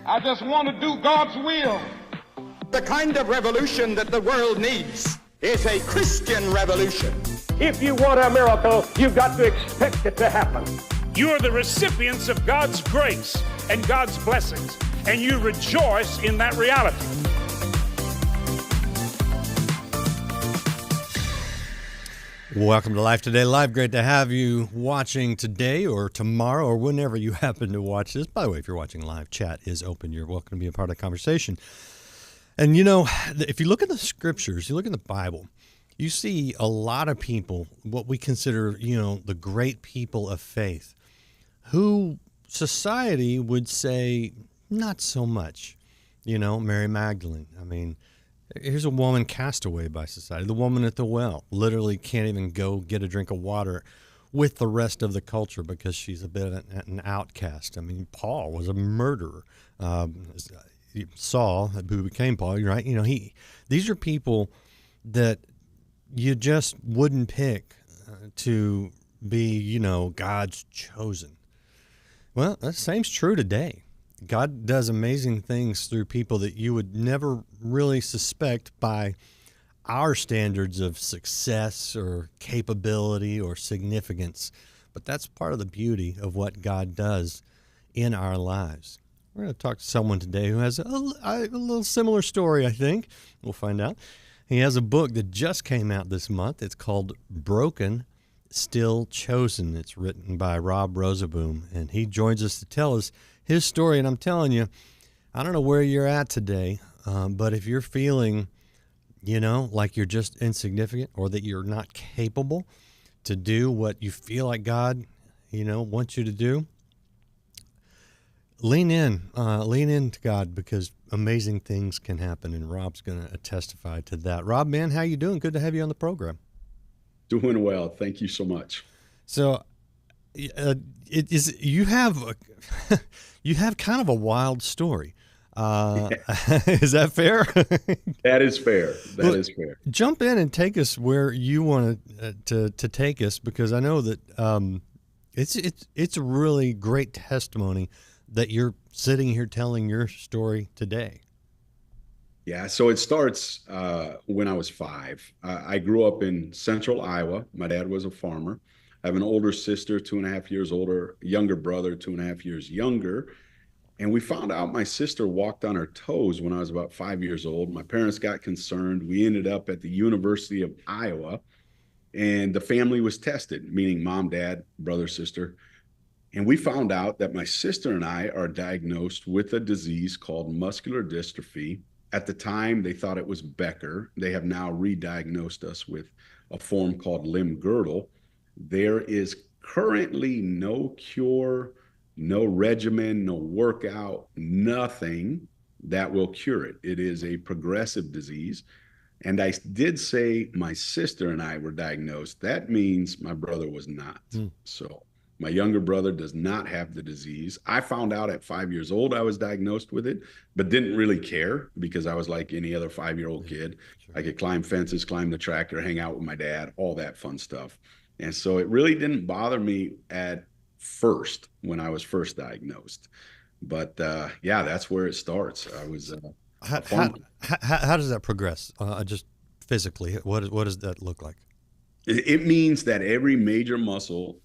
I just want to do God's will. The kind of revolution that the world needs is a Christian revolution. If you want a miracle, you've got to expect it to happen. You are the recipients of God's grace and God's blessings, and you rejoice in that reality. Welcome to Life Today Live. Great to have you watching today or tomorrow or whenever you happen to watch this. By the way, if you're watching live, chat is open. You're welcome to be a part of the conversation. And you know, if you look at the scriptures, you look at the Bible, you see a lot of people, what we consider, you know, the great people of faith, who society would say not so much. You know, Mary Magdalene. I mean, here's a woman cast away by society. The woman at the well literally can't even go get a drink of water with the rest of the culture because she's a bit of an outcast. I mean, Paul was a murderer. Saul, who became Paul, right? You know, these are people that you just wouldn't pick to be, you know, God's chosen. Well, the same's true today. God does amazing things through people that you would never really suspect by our standards of success or capability or significance. But that's part of the beauty of what God does in our lives. We're going to talk to someone today who has a little similar story, I think. We'll find out. He has a book that just came out this month. It's called Broken, Still Chosen. It's written by Roozeboom, and he joins us to tell us his story. And I'm telling you, I don't know where you're at today, but if you're feeling, you know, like you're just insignificant or that you're not capable to do what you feel like God, you know, wants you to do, lean in to God, because amazing things can happen, and Rob's going to testify to that. Rob, man, how you doing? Good to have you on the program. Doing well. Thank you so much. So you have kind of a wild story. Is that fair? That is fair. That is fair. Jump in and take us where you want to take us, because I know that it's a really great testimony that you're sitting here telling your story today. Yeah, so it starts when I was 5. I grew up in central Iowa. My dad was a farmer. I have an older sister, 2.5 years older, younger brother, 2.5 years younger. And we found out my sister walked on her toes when I was about 5 years old. My parents got concerned. We ended up at the University of Iowa, and the family was tested, meaning mom, dad, brother, sister. And we found out that my sister and I are diagnosed with a disease called muscular dystrophy. At the time, they thought it was Becker. They have now re-diagnosed us with a form called limb-girdle. There is currently no cure, no regimen, no workout, nothing that will cure it. It is a progressive disease. And I did say my sister and I were diagnosed. That means my brother was not. So my younger brother does not have the disease. I found out at 5 years old I was diagnosed with it, but didn't really care because I was like any other 5-year-old kid. Sure. I could climb fences, climb the tractor, hang out with my dad, all that fun stuff. And so it really didn't bother me at first when I was first diagnosed. But yeah, that's where it starts. I was how does that progress? Just physically, what does that look like? It means that every major muscle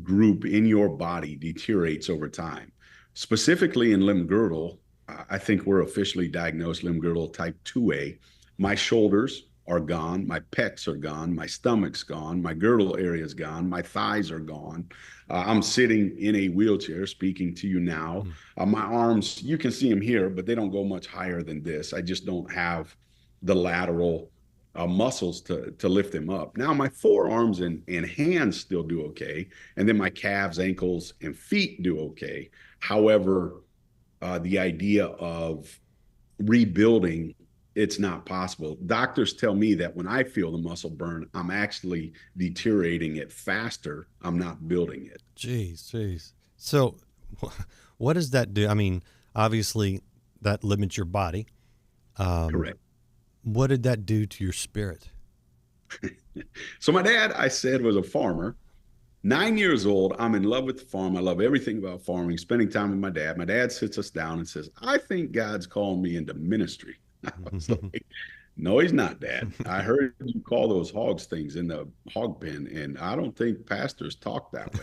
group in your body deteriorates over time. Specifically in limb-girdle, I think we're officially diagnosed limb-girdle type 2A. My shoulders are gone, my pecs are gone, my stomach's gone, my girdle area is gone, my thighs are gone. I'm sitting in a wheelchair speaking to you now. My arms, you can see them here, but they don't go much higher than this. I just don't have the lateral muscles to lift them up. Now my forearms and hands still do okay. And then my calves, ankles, and feet do okay. However, the idea of rebuilding, it's not possible. Doctors tell me that when I feel the muscle burn, I'm actually deteriorating it faster. I'm not building it. Jeez. So what does that do? I mean, obviously that limits your body. Correct. What did that do to your spirit? So my dad, I said, was a farmer. 9 years old, I'm in love with the farm. I love everything about farming, spending time with my dad. My dad sits us down and says, I think God's calling me into ministry. I was like, no, he's not, Dad. I heard you call those hogs things in the hog pen, and I don't think pastors talk that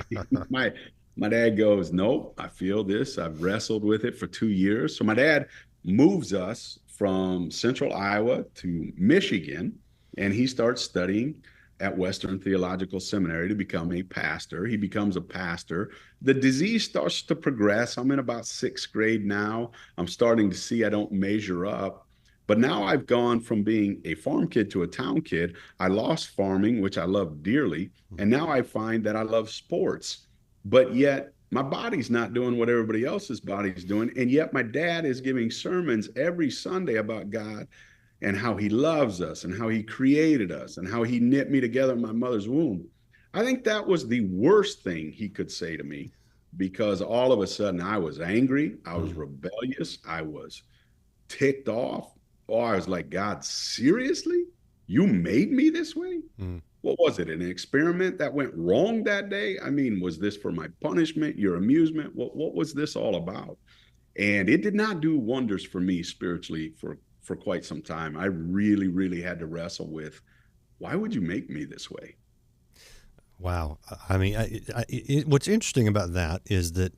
way. My dad goes, nope, I feel this. I've wrestled with it for 2 years. So my dad moves us from central Iowa to Michigan, and he starts studying at Western Theological Seminary to become a pastor. He becomes a pastor. The disease starts to progress. I'm in about 6th grade now. I'm starting to see I don't measure up. But now I've gone from being a farm kid to a town kid. I lost farming, which I love dearly. And now I find that I love sports. But yet my body's not doing what everybody else's body's doing. And yet my dad is giving sermons every Sunday about God and how he loves us and how he created us and how he knit me together in my mother's womb. I think that was the worst thing he could say to me, because all of a sudden I was angry. I was rebellious. I was ticked off. Oh, I was like, God, seriously? You made me this way? What was it? An experiment that went wrong that day? I mean, was this for my punishment, your amusement? What was this all about? And it did not do wonders for me spiritually for quite some time. I really, really had to wrestle with, why would you make me this way? Wow. I mean, what's interesting about that is that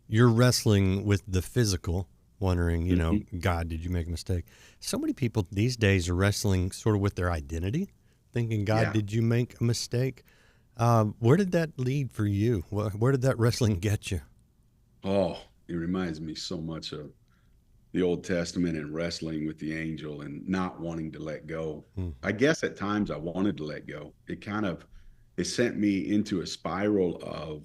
you're wrestling with the physical, wondering, you know, God, did you make a mistake? So many people these days are wrestling sort of with their identity, thinking, God, did you make a mistake? Where did that lead for you? Where did that wrestling get you? Oh, it reminds me so much of the Old Testament and wrestling with the angel and not wanting to let go. I guess at times I wanted to let go. It sent me into a spiral of,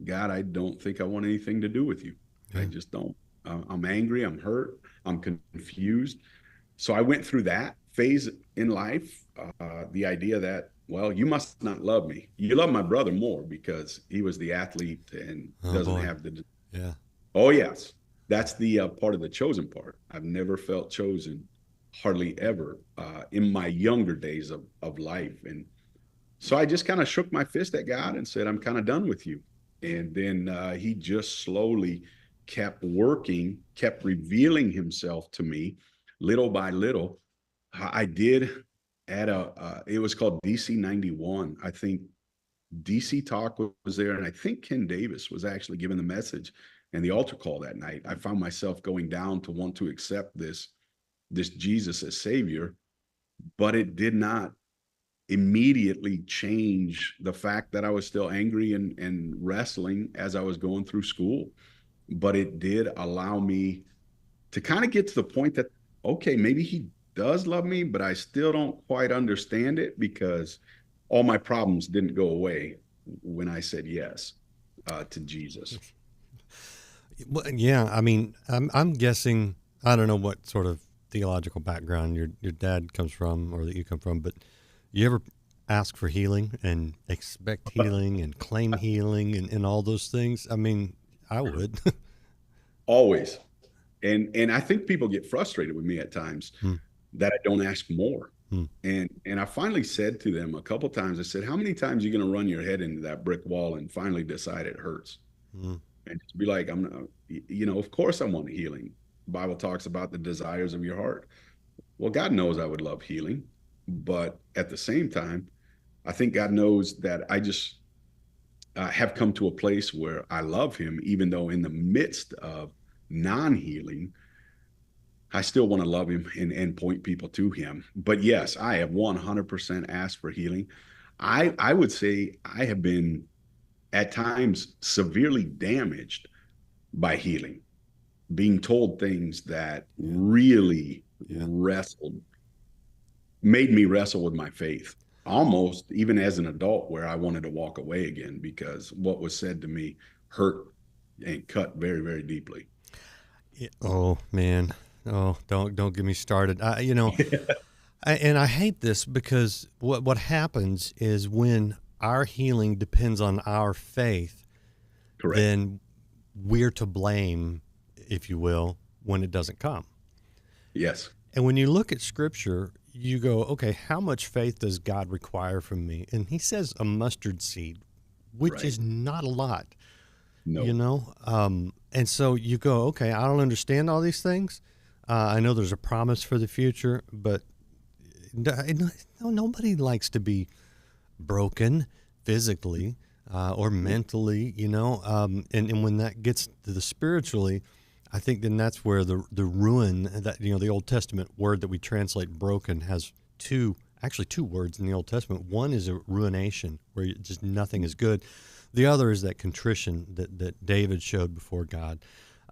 God, I don't think I want anything to do with you. I just don't. I'm angry. I'm hurt. I'm confused. So I went through that phase in life. The idea that, well, you must not love me. You love my brother more because he was the athlete and doesn't have the. Yeah. Oh, yes. That's the part of the chosen part. I've never felt chosen, hardly ever, in my younger days of life. And so I just kind of shook my fist at God and said, I'm kind of done with you. And then he just slowly kept working, kept revealing himself to me little by little. I did at it was called DC 91. I think DC Talk was there, and I think Ken Davis was actually giving the message and the altar call that night. I found myself going down to want to accept this Jesus as Savior, but it did not immediately change the fact that I was still angry and wrestling as I was going through school. But it did allow me to kind of get to the point that, okay, maybe he does love me, but I still don't quite understand it, because all my problems didn't go away when I said yes to Jesus. Well, yeah, I mean, I'm guessing, I don't know what sort of theological background your dad comes from or that you come from, but you ever ask for healing and expect healing and claim healing and all those things? I mean, I would. Always. And I think people get frustrated with me at times that I don't ask more. And I finally said to them a couple times, I said, how many times are you going to run your head into that brick wall and finally decide it hurts? And just be like, I'm not, you know, of course I want healing. The Bible talks about the desires of your heart. Well, God knows I would love healing, but at the same time, I think God knows that I just have come to a place where I love him, even though in the midst of non-healing, I still want to love him and point people to him. But yes, I have 100% asked for healing. I would say I have been at times severely damaged by healing, being told things that really made me wrestle with my faith, almost even as an adult, where I wanted to walk away again because what was said to me hurt and cut very, very deeply. Oh man. Oh, don't get me started. And I hate this because what happens is when our healing depends on our faith, Correct. Then we're to blame, if you will, when it doesn't come. Yes. And when you look at Scripture, you go, okay, how much faith does God require from me? And he says a mustard seed, which Right. is not a lot, No. you know? And so you go, okay, I don't understand all these things. I know there's a promise for the future, but nobody likes to be broken physically or mentally, you know? And when that gets to the spiritually, I think then that's where the ruin, that, you know, the Old Testament word that we translate broken has two words in the Old Testament. One is a ruination, where just nothing is good. The other is that contrition that David showed before God.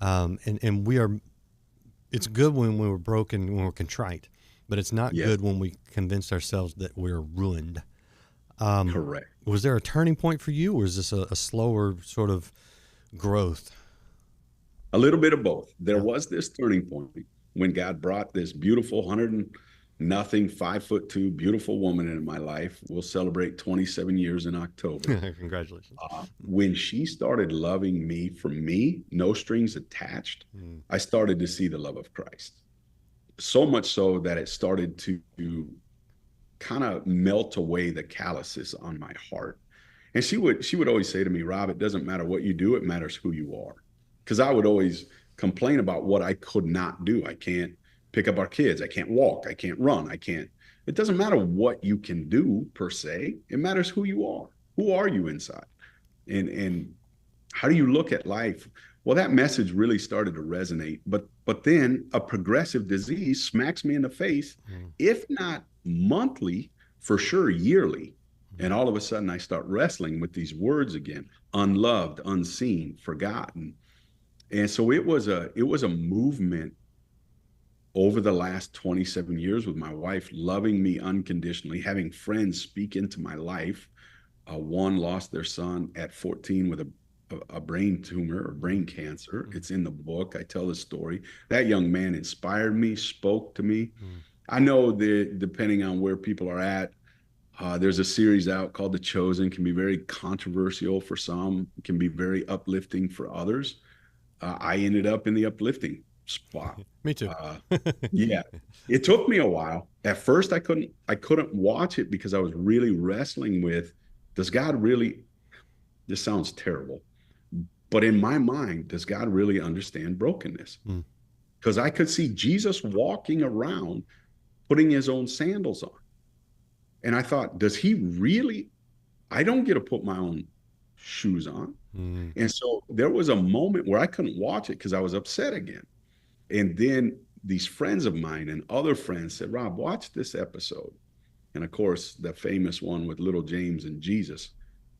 And we are, it's good when we're broken, when we're contrite, but it's not Yes. good when we convince ourselves that we're ruined. Correct. Was there a turning point for you, or is this a slower sort of growth? A little bit of both. There was this turning point when God brought this beautiful 5'2", beautiful woman into my life. We'll celebrate 27 years in October. Congratulations. When she started loving me for me, no strings attached, I started to see the love of Christ. So much so that it started to kind of melt away the calluses on my heart. And she would always say to me, Rob, it doesn't matter what you do, it matters who you are. Because I would always complain about what I could not do. I can't pick up our kids. I can't walk. I can't run. It doesn't matter what you can do per se. It matters who you are. Who are you inside? And how do you look at life? Well, that message really started to resonate. But then a progressive disease smacks me in the face, if not monthly, for sure yearly. And all of a sudden I start wrestling with these words again: unloved, unseen, forgotten. And so it was a movement over the last 27 years with my wife loving me unconditionally, having friends speak into my life. One lost their son at 14 with a brain tumor or brain cancer. It's in the book. I tell the story. That young man inspired me, spoke to me. I know that depending on where people are at, there's a series out called The Chosen. Can be very controversial for some, can be very uplifting for others. I ended up in the uplifting spot. Me too. Yeah, it took me a while. At first, I couldn't watch it because I was really wrestling with, does God really? This sounds terrible, but in my mind, does God really understand brokenness? Because I could see Jesus walking around, putting his own sandals on, and I thought, does he really? I don't get to put my own shoes on. And so there was a moment where I couldn't watch it because I was upset again. And then these friends of mine and other friends said, Rob, watch this episode. And of course, the famous one with little James and Jesus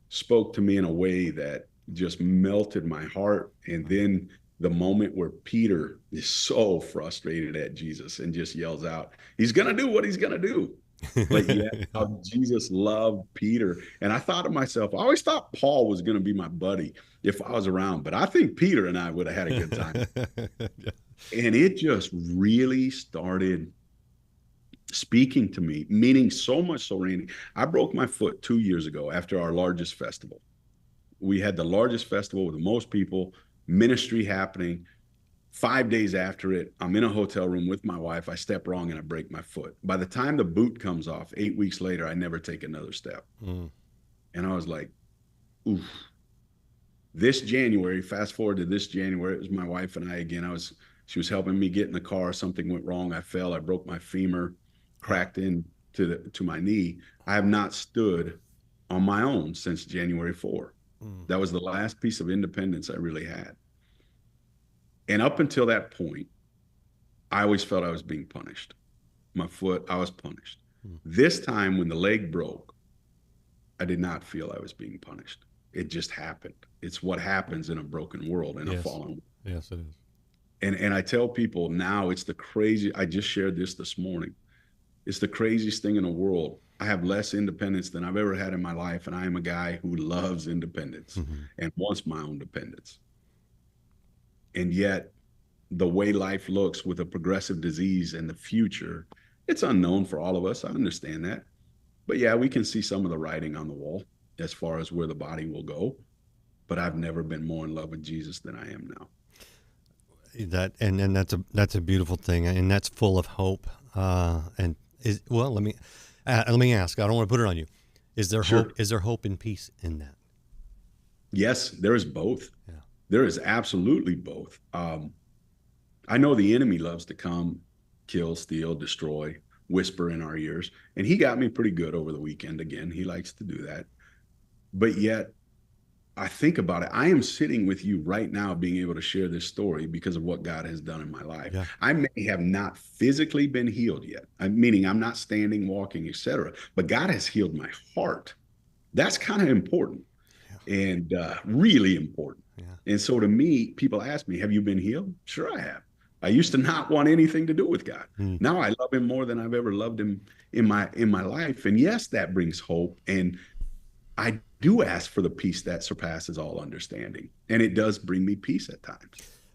spoke to me in a way that just melted my heart. And then the moment where Peter is so frustrated at Jesus and just yells out, he's going to do what he's going to do. Like, yeah, how Jesus loved Peter. And I thought to myself, I always thought Paul was going to be my buddy if I was around, but I think Peter and I would have had a good time. And it just really started speaking to me, meaning so much so, Randy, I broke my foot 2 years ago after our largest festival. We had the largest festival with the most people, ministry happening. 5 days after it, I'm in a hotel room with my wife. I step wrong and I break my foot. By the time the boot comes off, 8 weeks later, I never take another step. And I was like, oof. This January, fast forward to this January, it was my wife and I again. She was helping me get in the car. Something went wrong. I fell. I broke my femur, cracked into my knee. I have not stood on my own since January 4. That was the last piece of independence I really had. And up until that point, I always felt I was being punished. My foot, I was punished. This time when the leg broke, I did not feel I was being punished. It just happened. It's what happens in a broken world, in a fallen world. Yes, it is. And I tell people now, it's the crazy, I just shared this morning. It's the craziest thing in the world. I have less independence than I've ever had in my life. And I am a guy who loves independence and wants my own independence. And yet the way life looks with a progressive disease in the future, it's unknown for all of us. I understand that. But yeah, we can see some of the writing on the wall as far as where the body will go. But I've never been more in love with Jesus than I am now. That's a beautiful thing, and that's full of hope. And Let me ask. I don't want to put it on you. Is there Sure. hope? Is there hope and peace in that? Yes, there is both. Yeah. There is absolutely both. I know the enemy loves to come, kill, steal, destroy, whisper in our ears. And he got me pretty good over the weekend again. He likes to do that. But yet, I think about it. I am sitting with you right now being able to share this story because of what God has done in my life. Yeah. I may have not physically been healed yet, meaning I'm not standing, walking, etc. But God has healed my heart. That's kind of important and really important. Yeah. And so to me, people ask me, have you been healed? Sure, I have. I used to not want anything to do with God. Now I love him more than I've ever loved him in my life. And yes, that brings hope. And I do ask for the peace that surpasses all understanding. And it does bring me peace at times.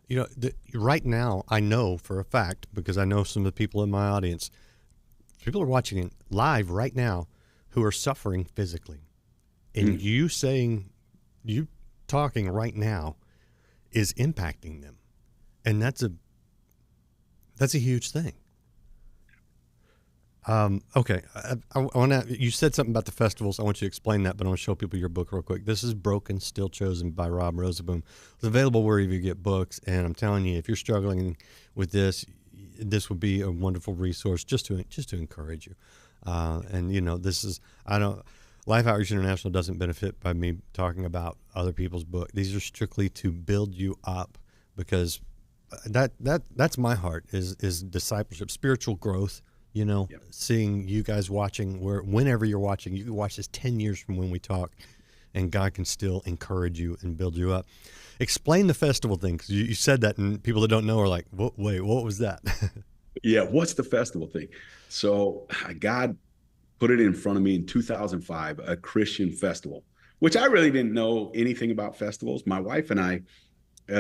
You know, right now, I know for a fact, because I know some of the people in my audience, people are watching it live right now who are suffering physically. And you talking right now is impacting them. And that's a huge thing. Okay. I want to, you said something about the festivals. I want you to explain that, but I want to show people your book real quick. This is Broken, Still Chosen by Roozeboom. It's available wherever you get books. And I'm telling you, if you're struggling with this would be a wonderful resource just to encourage you. And you know, Life Outreach International doesn't benefit by me talking about other people's book. These are strictly to build you up, because that's my heart is discipleship, spiritual growth. You know, seeing you guys watching, whenever you're watching, you can watch this 10 years from when we talk, and God can still encourage you and build you up. Explain the festival thing, because you said that, and people that don't know are like, wait, what was that? Yeah, what's the festival thing? So God put it in front of me in 2005, a Christian festival, which I really didn't know anything about festivals. My wife and I,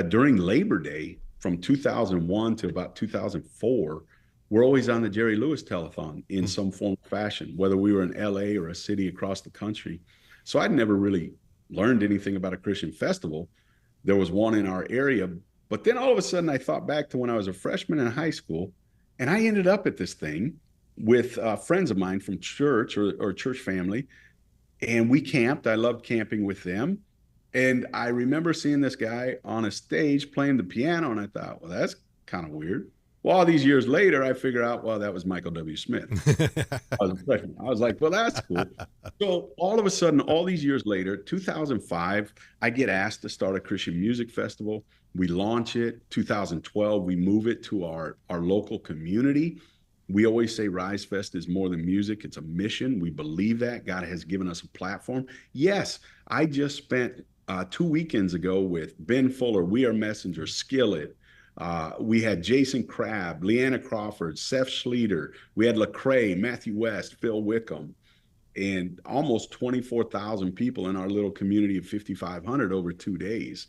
during Labor Day from 2001 to about 2004, we're always on the Jerry Lewis telethon in some form or fashion, whether we were in LA or a city across the country. So I'd never really learned anything about a Christian festival. There was one in our area, but then all of a sudden I thought back to when I was a freshman in high school, and I ended up at this thing with friends of mine from church or church family, and we camped. I loved camping with them. And I remember seeing this guy on a stage playing the piano, and I thought, well, that's kind of weird. Well, all these years later, I figure out, well, that was Michael W. Smith. I was a freshman. I was like, well, that's cool. So all of a sudden, all these years later, 2005, I get asked to start a Christian music festival. We launch it. 2012, we move it to our local community. We always say Rise Fest is more than music. It's a mission. We believe that. God has given us a platform. Yes, I just spent 2 weekends ago with Ben Fuller, We Are Messengers, Skillet. We had Jason Crabb, Leanna Crawford, Seth Schleter. We had Lecrae, Matthew West, Phil Wickham, and almost 24,000 people in our little community of 5,500 over 2 days.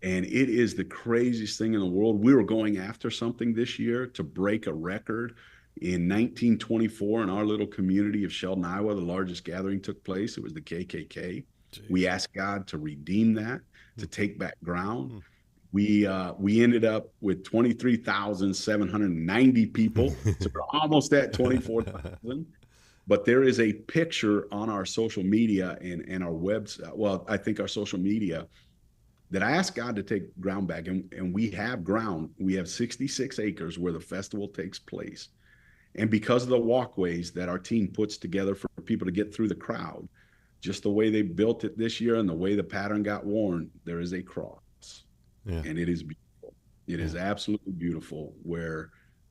And it is the craziest thing in the world. We were going after something this year to break a record. In 1924, in our little community of Sheldon, Iowa, the largest gathering took place. It was the KKK. Jeez. We asked God to redeem that, to take back ground. We ended up with 23,790 people. So we're almost at 24,000. But there is a picture on our social media and our website. Well, I think our social media that I asked God to take ground back. And we have ground. We have 66 acres where the festival takes place. And because of the walkways that our team puts together for people to get through the crowd, just the way they built it this year and the way the pattern got worn, there is a cross. Yeah. And it is beautiful. It is absolutely beautiful where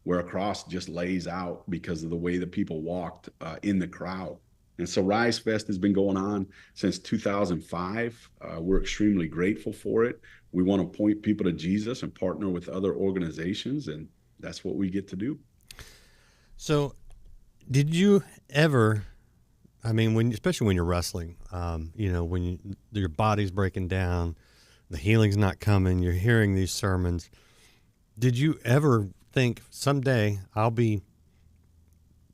a cross just lays out because of the way the people walked in the crowd. And so Rise Fest has been going on since 2005. We're extremely grateful for it. We want to point people to Jesus and partner with other organizations, and that's what we get to do. So did you ever, I mean, especially when you're wrestling, when your body's breaking down, the healing's not coming, you're hearing these sermons. Did you ever think someday I'll be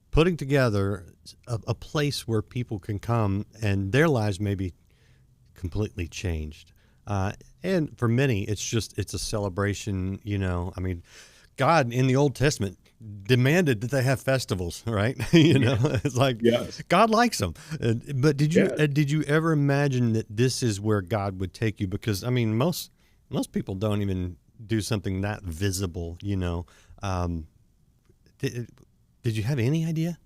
putting together a place where people can come and their lives may be completely changed? And for many, it's a celebration, I mean, God in the Old Testament demanded that they have festivals, right? You know, it's like Yes. God likes them. But did you Yeah. did you ever imagine that this is where God would take you? Because I mean, most people don't even do something that visible. You know, did you have any idea?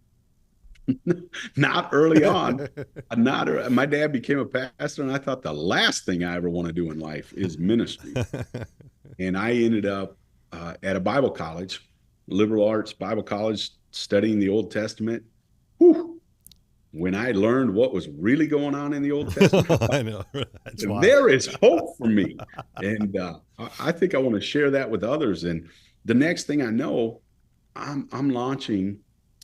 Not early on. My dad became a pastor, and I thought the last thing I ever want to do in life is ministry. And I ended up at a Bible college, liberal arts Bible college, studying the Old Testament. Whew. When I learned what was really going on in the Old Testament, I know. That's wild. there is hope for me. And I think I want to share that with others. And the next thing I know, I'm launching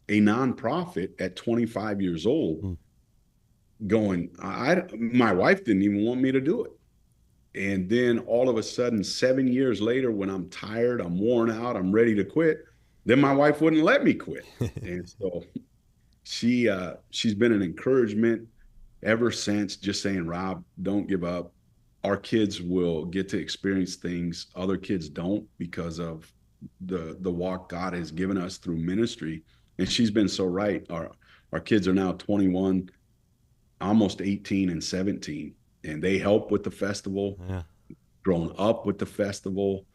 a nonprofit at 25 years old, going, my wife didn't even want me to do it. And then all of a sudden, 7 years later, when I'm tired, I'm worn out, I'm ready to quit, then my wife wouldn't let me quit. And so she's been an encouragement ever since, just saying, Rob, don't give up. Our kids will get to experience things other kids don't because of the walk God has given us through ministry. And she's been so right. Our kids are now 21, almost 18 and 17, and they help with the festival. Yeah. Grown up with the festival.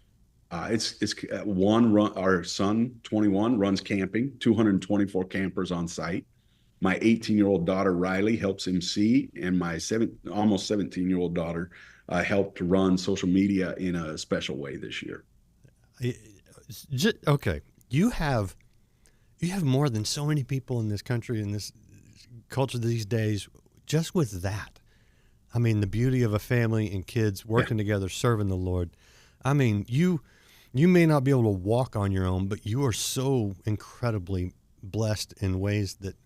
It's our son, 21, runs camping, 224 campers on site. My 18-year-old daughter, Riley, helps MC, and my almost 17-year-old daughter helped run social media in a special way this year. Okay. You have more than so many people in this country, in this culture these days, just with that. I mean, the beauty of a family and kids working together, serving the Lord. I mean, you may not be able to walk on your own, but you are so incredibly blessed in ways that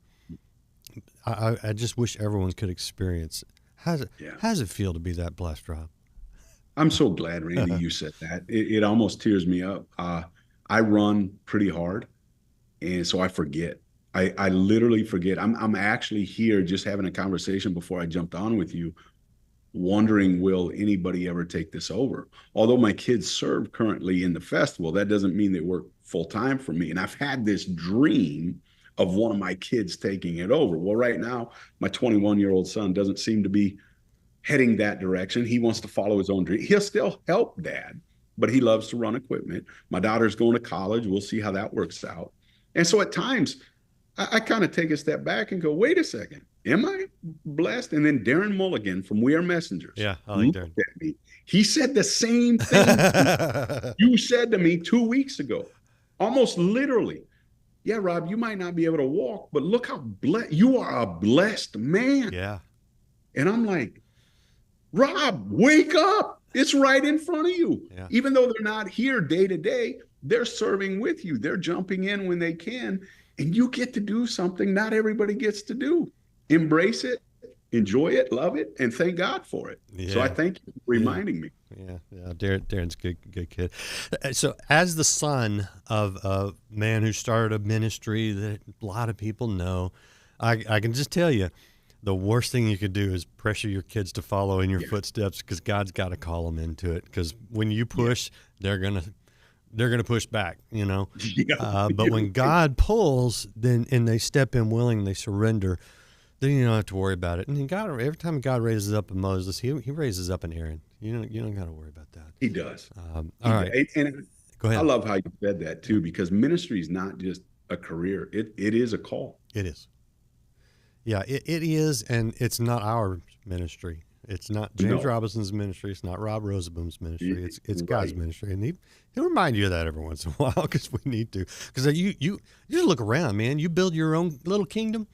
I just wish everyone could experience. How does it feel to be that blessed, Rob? I'm so glad, Randy, you said that. It almost tears me up. I run pretty hard, and so I forget. I literally forget. I'm actually here just having a conversation before I jumped on with you, wondering, will anybody ever take this over? Although my kids serve currently in the festival, that doesn't mean they work full time for me. And I've had this dream of one of my kids taking it over. Well, right now, my 21-year-old son doesn't seem to be heading that direction. He wants to follow his own dream. He'll still help dad, but he loves to run equipment. My daughter's going to college. We'll see how that works out. And so at times, I kind of take a step back and go, wait a second, am I blessed? And then Darren Mulligan from We Are Messengers. Yeah, I like Darren. At me. He said the same thing you said to me 2 weeks ago, almost literally. Yeah, Rob, you might not be able to walk, but look how blessed you are, a blessed man. Yeah. And I'm like, Rob, wake up. It's right in front of you. Yeah. Even though they're not here day to day, they're serving with you. They're jumping in when they can. And you get to do something not everybody gets to do. Embrace it, enjoy it, love it, and thank God for it. Yeah. So I thank you for reminding me. Yeah. Darren's a good kid. So as the son of a man who started a ministry that a lot of people know, I can just tell you, the worst thing you could do is pressure your kids to follow in your footsteps, because God's got to call them into it. Because when you push, they're gonna push back, you know. But when God pulls, then and they step in willing, they surrender, then you don't have to worry about it. And God, every time God raises up a Moses, He raises up an Aaron. You don't got to worry about that. He does. All right. And Go ahead. I love how you said that too, because ministry is not just a career; it is a call. It is. Yeah, it is, and it's not our ministry. It's not James Robinson's ministry. It's not Rob Roozeboom's ministry. It's God's ministry, and he'll remind you of that every once in a while, because we need to. Because you just look around, man. You build your own little kingdom.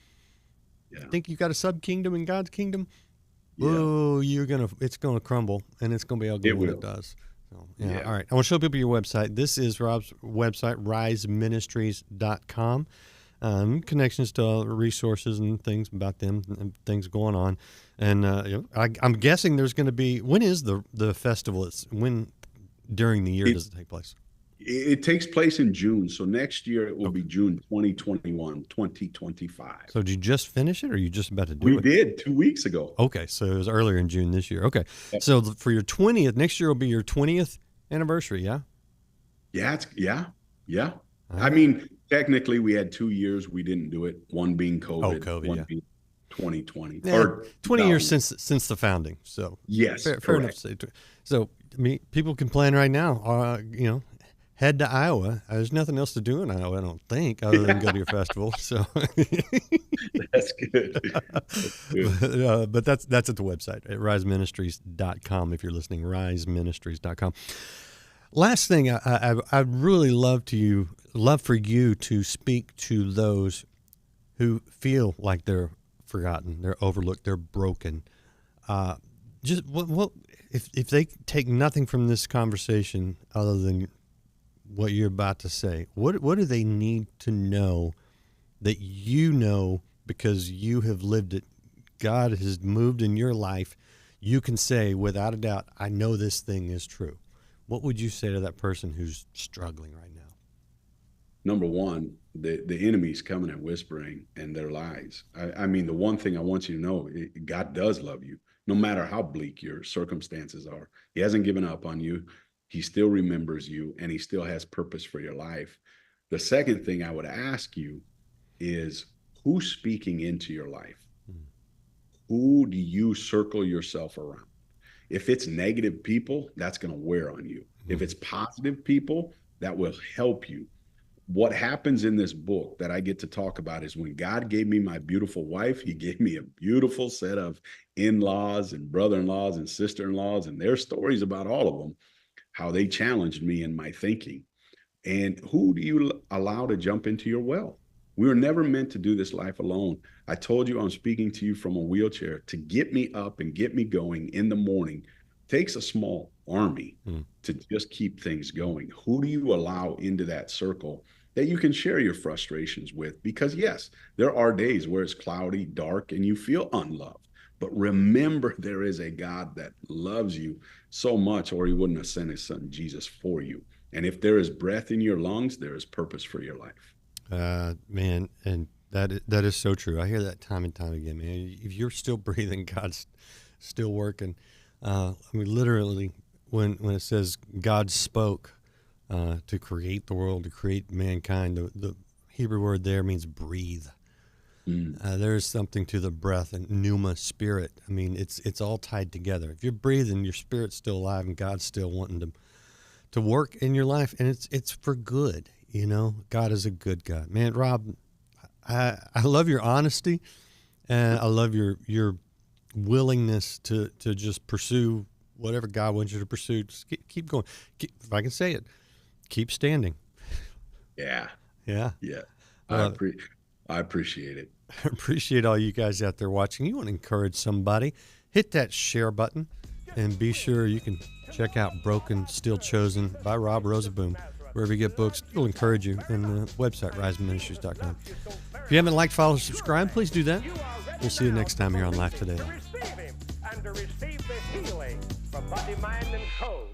Yeah. Think you got a sub kingdom in God's kingdom? Yeah. Oh, it's gonna crumble, and it's gonna be ugly when it does. So, yeah. All right. I want to show people your website. This is Rob's website, riseministries.com. Connections to resources and things about them and things going on. And I'm guessing there's going to be, when is the festival? When during the year does it take place? It takes place in June. So next year it will be June 2021, 2025. So did you just finish it, or are you just about to do it? We did 2 weeks ago. Okay. So it was earlier in June this year. Okay. Yep. So for your 20th, next year will be your 20th anniversary. Yeah. Yeah. Yeah. I mean, technically, we had 2 years we didn't do it. One being COVID, COVID, one yeah. being 2020, Yeah, or 20 years 2000. since the founding. So Yes, fair enough to say. So I mean, people can plan right now. Head to Iowa. There's nothing else to do in Iowa, I don't think, other than go to your festival. So That's good. That's good. but that's at the website at riseministries.com. If you're listening, riseministries.com. Last thing, I'd really love for you to speak to those who feel like they're forgotten, they're overlooked, they're broken. Just what if they take nothing from this conversation other than what you're about to say? What do they need to know that you know because you have lived it? God has moved in your life. You can say without a doubt, I know this thing is true. What would you say to that person who's struggling right now? Number one, the enemy's coming and whispering in their lies. I mean, the one thing I want you to know, God does love you, no matter how bleak your circumstances are. He hasn't given up on you. He still remembers you, and he still has purpose for your life. The second thing I would ask you is, who's speaking into your life? Who do you circle yourself around? If it's negative people, that's going to wear on you. If it's positive people, that will help you. What happens in this book that I get to talk about is when God gave me my beautiful wife, he gave me a beautiful set of in-laws and brother-in-laws and sister-in-laws, and their stories about all of them, how they challenged me in my thinking. And who do you allow to jump into your well? We were never meant to do this life alone. I told you I'm speaking to you from a wheelchair. To get me up and get me going in the morning takes a small army to just keep things going. Who do you allow into that circle that you can share your frustrations with? Because yes, there are days where it's cloudy, dark, and you feel unloved. But remember, there is a God that loves you so much, or he wouldn't have sent his son Jesus for you. And if there is breath in your lungs, there is purpose for your life. Man, and that is so true. I hear that time and time again, man. If you're still breathing, God's still working. I mean, literally, when it says God spoke to create the world, to create mankind, the Hebrew word there means breathe. There is something to the breath and pneuma, spirit. I mean, it's all tied together. If you're breathing, your spirit's still alive, and God's still wanting to work in your life, and it's for good. You know, God is a good God. Man, Rob, I love your honesty, and I love your willingness to just pursue whatever God wants you to pursue. Just keep going. If I can say it, keep standing. Yeah. Yeah. I appreciate it. I appreciate all you guys out there watching. You want to encourage somebody, hit that share button, and be sure you can check out Broken, Still Chosen by Rob Roozeboom. Wherever you get books, it'll encourage you. And the website, riseministries.com. If you haven't liked, follow, subscribe, please do that. We'll see you next time here on Life Today. And to receive the healing for body, mind, and soul.